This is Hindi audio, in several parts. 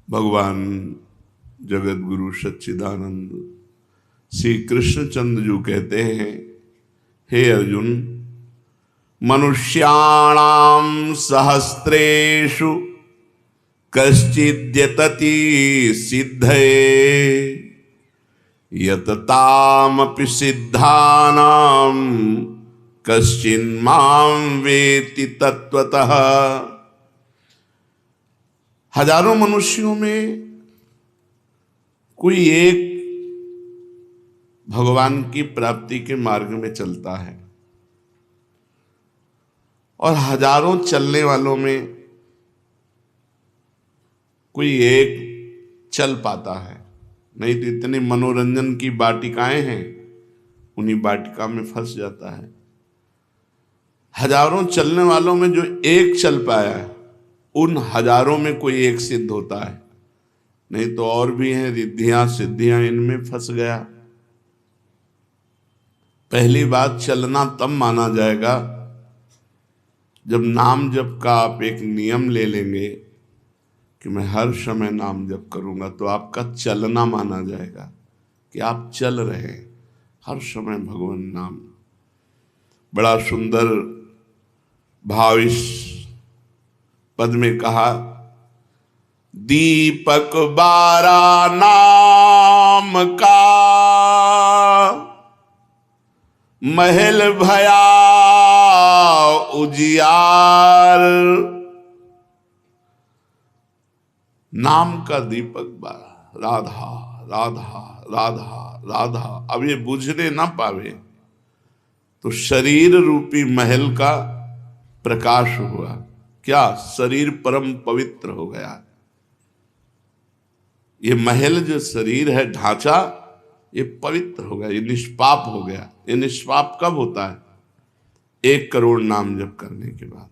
भगवान जगत गुरु सच्चिदानंद श्री कृष्णचंद्र जी कहते हैं, हे अर्जुन, मनुष्याणाम सहस्रेषु कश्चिद्यतति सिद्धये यततामपि सिद्धानां कश्चिन्मां वेति तत्वतः। हजारों मनुष्यों में कोई एक भगवान की प्राप्ति के मार्ग में चलता है और हजारों चलने वालों में कोई एक चल पाता है। नहीं तो इतने मनोरंजन की वाटिकाएं हैं, उन्हीं वाटिका में फंस जाता है। हजारों चलने वालों में जो एक चल पाया है, उन हजारों में कोई एक सिद्ध होता है। नहीं तो और भी हैं रिद्धियां सिद्धियां, इनमें फंस गया। पहली बात, चलना तब माना जाएगा जब नाम जप का आप एक नियम ले लेंगे कि मैं हर समय नाम जप करूंगा, तो आपका चलना माना जाएगा कि आप चल रहे हैं हर समय भगवान नाम। बड़ा सुंदर भाव इस पद में कहा, दीपक बारा नाम का महल भया उजियार। नाम का दीपक बारा, राधा राधा राधा राधा। अब ये बुझने ना पावे तो शरीर रूपी महल का प्रकाश हुआ। क्या? शरीर परम पवित्र हो गया। ये महल जो शरीर है, ढांचा, ये पवित्र हो गया, ये निष्पाप हो गया। ये निष्पाप कब होता है? 1 करोड़ नाम जप करने के बाद।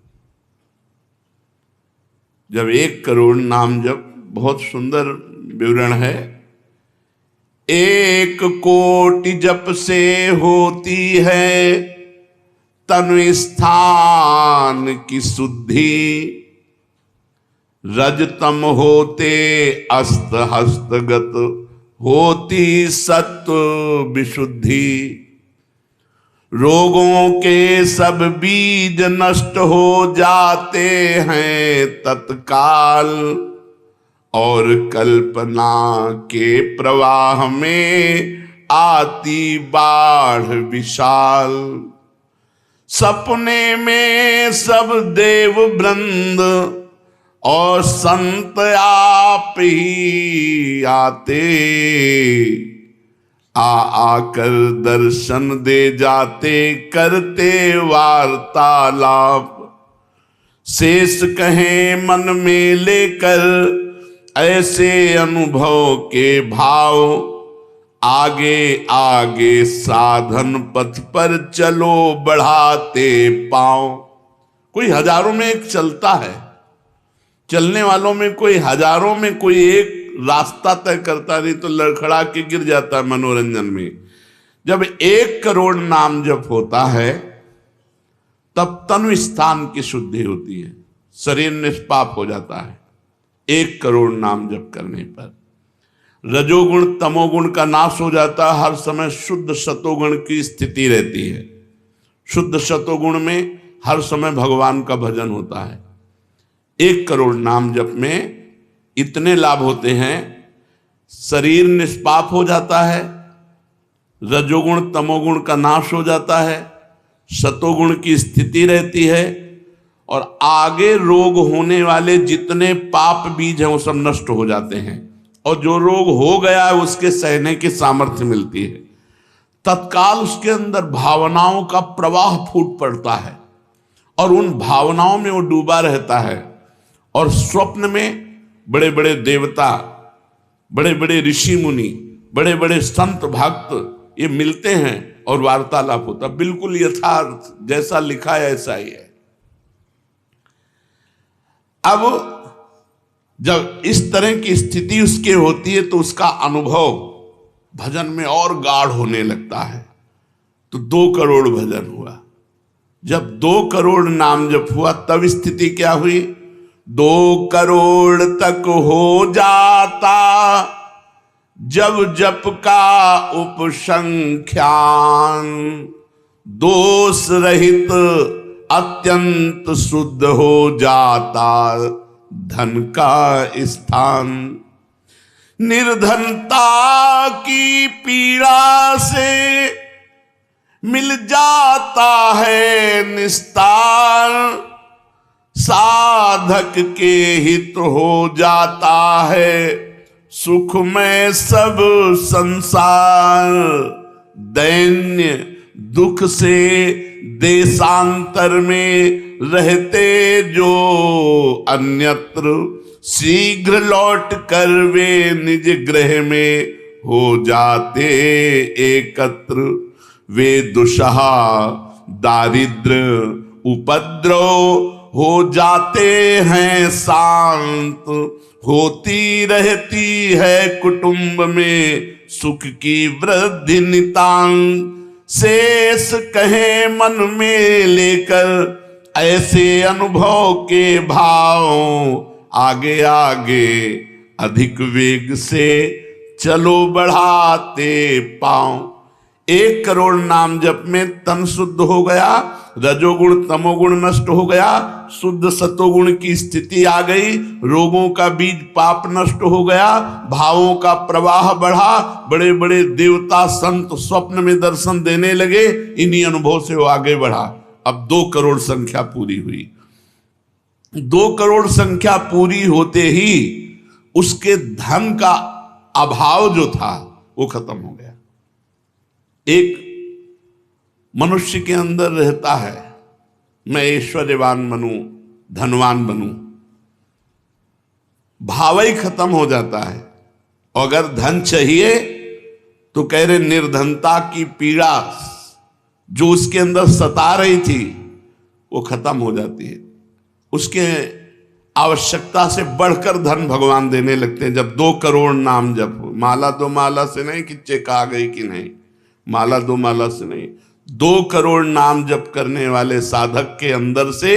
जब 1 करोड़ नाम जप, बहुत सुंदर विवरण है, 1 कोटि जप से होती है तनु स्थान की शुद्धि। रजतम होते अस्त हस्तगत होती सत्व विशुद्धि। रोगों के सब बीज नष्ट हो जाते हैं तत्काल, और कल्पना के प्रवाह में आती बाढ़ विशाल। सपने में सब देव वृंद और संत आप ही आते, आकर दर्शन दे जाते, करते वार्तालाप। शेष कहें मन में लेकर ऐसे अनुभव के भाव, आगे आगे साधन पथ पर चलो बढ़ाते पांव। कोई हजारों में एक चलता है, चलने वालों में कोई हजारों में कोई एक रास्ता तय करता, नहीं तो लड़खड़ा के गिर जाता है मनोरंजन में। जब 1 करोड़ नाम जप होता है तब तनु स्थान की शुद्धि होती है, शरीर निष्पाप हो जाता है 1 करोड़ नाम जप करने पर। रजोगुण तमोगुण का नाश हो जाता है, हर समय शुद्ध सतोगुण की स्थिति रहती है। शुद्ध सतोगुण में हर समय भगवान का भजन होता है। 1 करोड़ नाम जप में इतने लाभ होते हैं, शरीर निष्पाप हो जाता है, रजोगुण तमोगुण का नाश हो जाता है, सतोगुण की स्थिति रहती है, और आगे रोग होने वाले जितने पाप बीज हैं वो सब नष्ट हो जाते हैं, और जो रोग हो गया है उसके सहने की सामर्थ्य मिलती है। तत्काल उसके अंदर भावनाओं का प्रवाह फूट पड़ता है और उन भावनाओं में वो डूबा रहता है, और स्वप्न में बड़े बड़े देवता, बड़े बड़े ऋषि मुनि, बड़े बड़े संत भक्त ये मिलते हैं और वार्तालाप होता। बिल्कुल यथार्थ, जैसा लिखा है ऐसा ही है। अब जब इस तरह की स्थिति उसके होती है तो उसका अनुभव भजन में और गाढ़ होने लगता है। तो 2 करोड़ भजन हुआ। जब 2 करोड़ नाम जप हुआ तब स्थिति क्या हुई? 2 करोड़ तक हो जाता जब जप का उपसंख्यान। दोष रहित अत्यंत शुद्ध हो जाता धन का स्थान। निर्धनता की पीड़ा से मिल जाता है निस्तार। साधक के हित हो जाता है सुख में सब संसार। दैन्य दुख से देशांतर में रहते जो अन्यत्र, शीघ्र लौट कर वे निज गृह में हो जाते एकत्र। वे दुषहा दारिद्र उपद्रव हो जाते हैं शांत। होती रहती है कुटुंब में सुख की वृद्धि नितांत। शेष कहे मन में लेकर ऐसे अनुभव के भाव। आगे आगे अधिक वेग से चलो बढ़ाते पांव। 1 करोड़ नाम जप में तन शुद्ध हो गया, रजोगुण तमोगुण नष्ट हो गया, शुद्ध सतोगुण की स्थिति आ गई, रोगों का बीज पाप नष्ट हो गया, भावों का प्रवाह बढ़ा, बड़े बड़े देवता संत स्वप्न में दर्शन देने लगे। इन्हीं अनुभव से वो आगे बढ़ा। अब 2 करोड़ संख्या पूरी हुई। 2 करोड़ संख्या पूरी होते ही उसके धन का अभाव जो था वो खत्म हो गया। एक मनुष्य के अंदर रहता है मैं ऐश्वर्यवान बनूं, धनवान बनूं, भाव ही खत्म हो जाता है। अगर धन चाहिए तो कह रहे निर्धनता की पीड़ा जो उसके अंदर सता रही थी वो खत्म हो जाती है। उसके आवश्यकता से बढ़कर धन भगवान देने लगते हैं। जब 2 करोड़ नाम जप, माला 2 माला से नहीं कि चेक आ गई कि नहीं, माला 2 माला से नहीं, 2 करोड़ नाम जप करने वाले साधक के अंदर से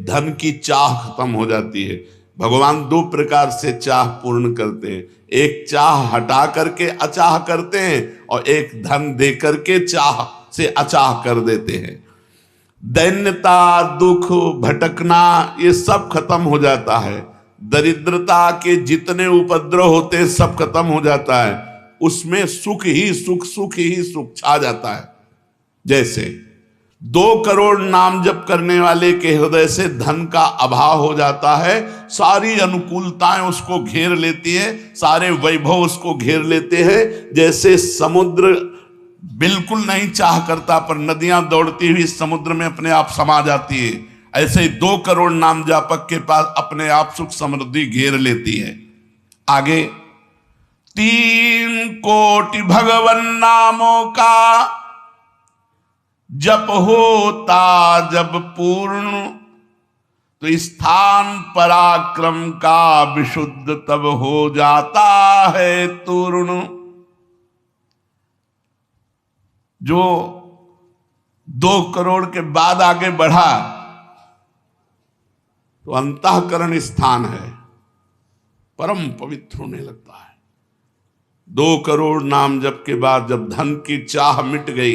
धन की चाह खत्म हो जाती है। भगवान 2 प्रकार से चाह पूर्ण करते हैं। एक चाह हटा करके अचाह करते हैं और एक धन दे करके चाह से अचाह कर देते हैं। दैन्यता, दुख, भटकना ये सब खत्म हो जाता है। दरिद्रता के जितने उपद्रव होते हैं सब खत्म हो जाता है। उसमें सुख ही सुख, सुख ही सुख छा जाता है। जैसे 2 करोड़ नाम जप करने वाले के हृदय से धन का अभाव हो जाता है। सारी अनुकूलताएं उसको घेर लेती है, सारे वैभव उसको घेर लेते हैं। जैसे समुद्र बिल्कुल नहीं चाह करता पर नदियां दौड़ती हुई समुद्र में अपने आप समा जाती है, ऐसे ही 2 करोड़ नाम जापक के पास अपने आप सुख समृद्धि घेर लेती है। आगे 3 कोटि भगवन नामों का जप होता जब पूर्ण, तो स्थान पराक्रम का विशुद्ध तब हो जाता है तूर्ण। जो 2 करोड़ के बाद आगे बढ़ा तो अंतःकरण स्थान है, परम पवित्र होने लगता है। 2 करोड़ नाम जप के बाद जब धन की चाह मिट गई,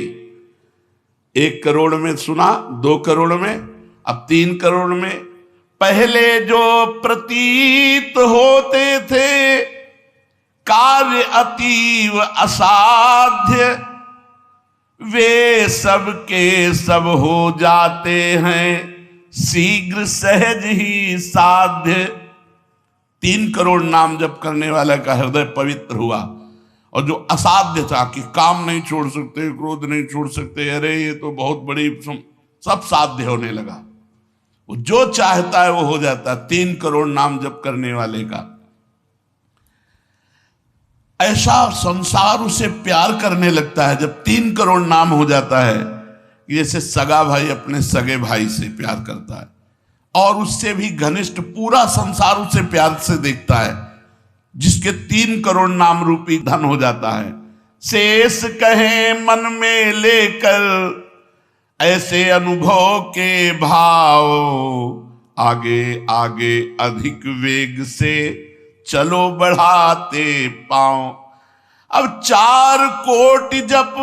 1 करोड़ में सुना, 2 करोड़ में, अब 3 करोड़ में। पहले जो प्रतीत होते थे कार्य अतीव असाध्य, वे सब के सब हो जाते हैं शीघ्र सहज ही साध्य। 3 करोड़ नाम जप करने वाला का हृदय पवित्र हुआ और जो असाध्य था कि काम नहीं छोड़ सकते, क्रोध नहीं छोड़ सकते, अरे ये तो बहुत बड़ी, सब साध्य होने लगा। वो जो चाहता है वो हो जाता है। 3 करोड़ नाम जप करने वाले का ऐसा संसार उसे प्यार करने लगता है जब 3 करोड़ नाम हो जाता है, जैसे सगा भाई अपने सगे भाई से प्यार करता है और उससे भी घनिष्ठ पूरा संसार उसे प्यार से देखता है, जिसके 3 करोड़ नाम रूपी धन हो जाता है। शेष कहे मन में लेकर ऐसे अनुभव के भाव, आगे आगे अधिक वेग से चलो बढ़ाते पांव। अब 4 कोटि जप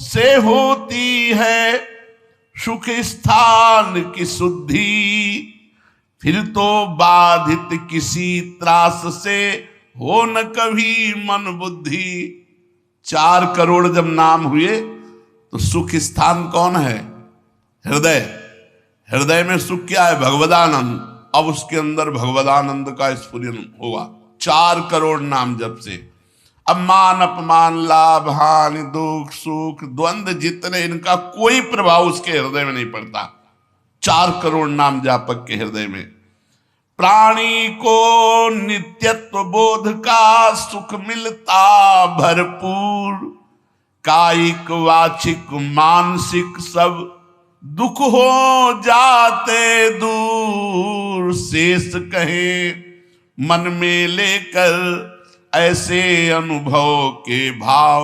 से होती है सुख स्थान की शुद्धि, फिर तो बाधित किसी त्रास से हो न कभी मन बुद्धि। 4 करोड़ जब नाम हुए तो सुख स्थान कौन है? हृदय। हृदय में सुख क्या है? भगवदानंद। अब उसके अंदर भगवदानंद का स्फुरन होगा 4 करोड़ नाम जप से। अब मान अपमान लाभ हानि दुख सुख द्वंद्व जितने, इनका कोई प्रभाव उसके हृदय में नहीं पड़ता 4 करोड़ नाम जापक के हृदय में। प्राणी को नित्यत्व बोध का सुख मिलता भरपूर, कायिक वाचिक मानसिक सब दुख हो जाते दूर। शेष कहे मन में लेकर ऐसे अनुभव के भाव,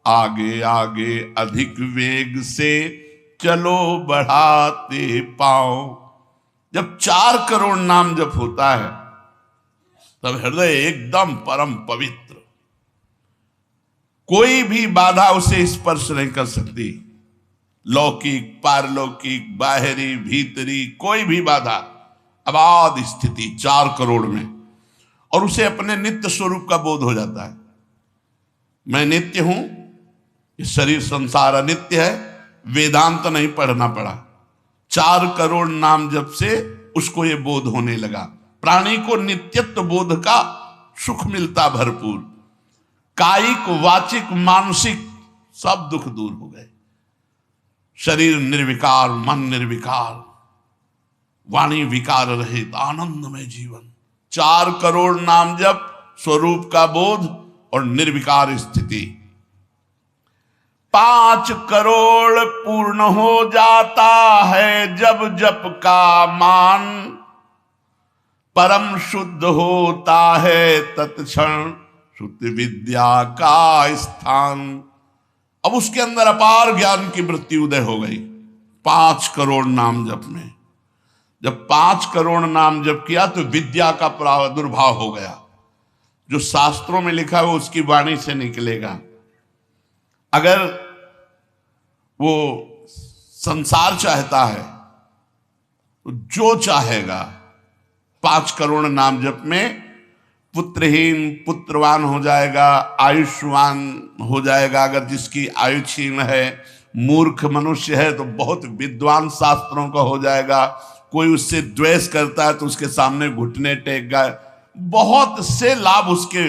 आगे आगे अधिक वेग से चलो बढ़ाते पाओ। जब 4 करोड़ नाम जप होता है तब हृदय एकदम परम पवित्र, कोई भी बाधा उसे स्पर्श नहीं कर सकती। लौकिक पारलौकिक बाहरी भीतरी कोई भी बाधा, अबाध स्थिति 4 करोड़ में। और उसे अपने नित्य स्वरूप का बोध हो जाता है। मैं नित्य हूं, ये शरीर संसार अनित्य है, वेदांत नहीं पढ़ना पड़ा। 4 करोड़ नाम जप से उसको ये बोध होने लगा। प्राणी को नित्यत्व बोध का सुख मिलता भरपूर, कायिक वाचिक मानसिक सब दुख दूर हो गए। शरीर निर्विकार, मन निर्विकार, वाणी विकार रहित आनंदमय जीवन। 4 करोड़ नाम जप, स्वरूप का बोध और निर्विकार स्थिति। 5 करोड़ पूर्ण हो जाता है जब जप का मान, परम शुद्ध होता है तत्क्षण शुद्ध विद्या का स्थान। अब उसके अंदर अपार ज्ञान की वृत्ति उदय हो गई 5 करोड़ नाम जप में। जब 5 करोड़ नाम जप किया तो विद्या का प्रादुर्भाव हो गया। जो शास्त्रों में लिखा है वो उसकी वाणी से निकलेगा। अगर वो संसार चाहता है तो जो चाहेगा 5 करोड़ नाम जप में पुत्रहीन पुत्रवान हो जाएगा, आयुष्मान हो जाएगा। अगर जिसकी आयु क्षीण है, मूर्ख मनुष्य है तो बहुत विद्वान शास्त्रों का हो जाएगा। कोई उससे द्वेष करता है तो उसके सामने घुटने टेक गए। बहुत से लाभ उसके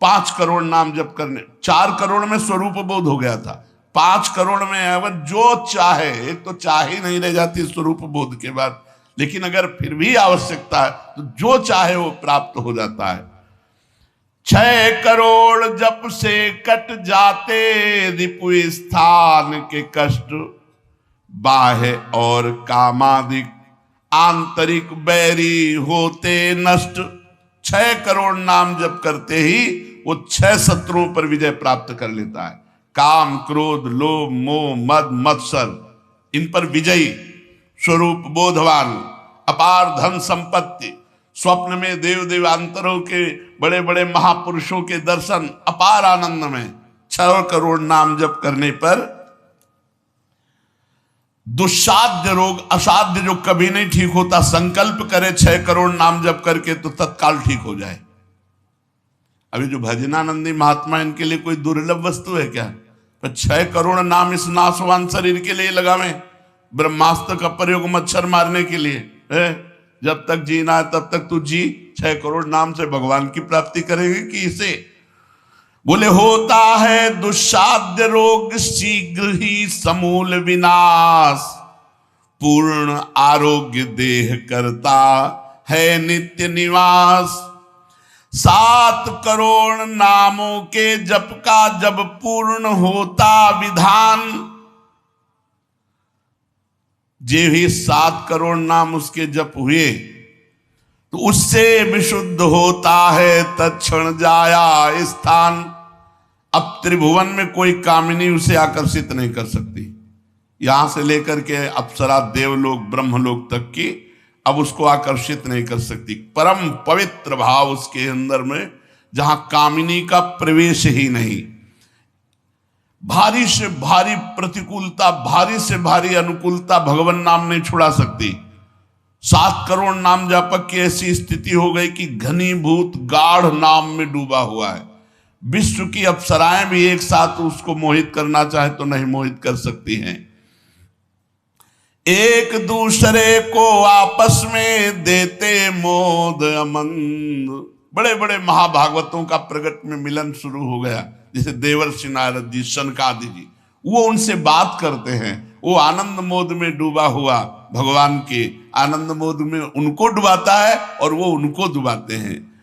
5 करोड़ नाम जप करने। 4 करोड़ में स्वरूप बोध हो गया था, 5 करोड़ में अगर जो चाहे, एक तो चाह ही नहीं रह जाती स्वरूप बोध के बाद, लेकिन अगर फिर भी आवश्यकता है तो जो चाहे वो प्राप्त हो जाता है। 6 करोड़ जप से कट जाते रिपु स्थान के कष्ट, बाह्य और कामादिक आंतरिक बैरी होते नष्ट। 6 करोड़ नाम जप करते ही वो 6 शत्रुओं पर विजय प्राप्त कर लेता है। काम क्रोध लोभ मोह मद मत्सर, इन पर विजयी, स्वरूप बोधवान, अपार धन संपत्ति, स्वप्न में देव देवांतरों के बड़े बड़े महापुरुषों के दर्शन, अपार आनंद में। 6 करोड़ नाम जप करने पर दुस्साध्य रोग, असाध्य जो कभी नहीं ठीक होता, संकल्प करे 6 करोड़ नाम जप करके तो तत्काल ठीक हो जाए। अभी जो भजनानंदी महात्मा, इनके लिए कोई दुर्लभ वस्तु है क्या? पर 6 करोड़ नाम इस नाशवान शरीर के लिए लगावे। ब्रह्मास्त्र का प्रयोग मच्छर मारने के लिए है। जब तक जीना है तब तक तू जी। 6 करोड़ नाम से भगवान की प्राप्ति करेंगे कि इसे? बोले होता है दुस्साध्य रोग शीघ्र ही समूल विनाश, पूर्ण आरोग्य देह करता है नित्य निवास। 7 करोड़ नामों के जप का जब पूर्ण होता विधान, जे भी 7 करोड़ नाम उसके जप हुए तो उससे विशुद्ध होता है तत्क्षण जाया स्थान। अब त्रिभुवन में कोई कामिनी उसे आकर्षित नहीं कर सकती। यहां से लेकर के अप्सरा देवलोक ब्रह्मलोक तक की अब उसको आकर्षित नहीं कर सकती। परम पवित्र भाव उसके अंदर में, जहां कामिनी का प्रवेश ही नहीं। भारी से भारी प्रतिकूलता, भारी से भारी अनुकूलता भगवान नाम नहीं छुड़ा सकती। 7 करोड़ नाम जापक की ऐसी स्थिति हो गई कि घनीभूत गाढ़ नाम में डूबा हुआ है। विश्व की अप्सराएं भी एक साथ उसको मोहित करना चाहे तो नहीं मोहित कर सकती हैं। एक दूसरे को आपस में देते मोद अमंद। बड़े बड़े महाभागवतों का प्रगट में मिलन शुरू हो गया, जैसे देवर्षि नारद जी, सनकादि जी, वो उनसे बात करते हैं। वो आनंद मोद में डूबा हुआ भगवान के आनंद मोद में उनको डुबाता है और वो उनको डुबाते हैं।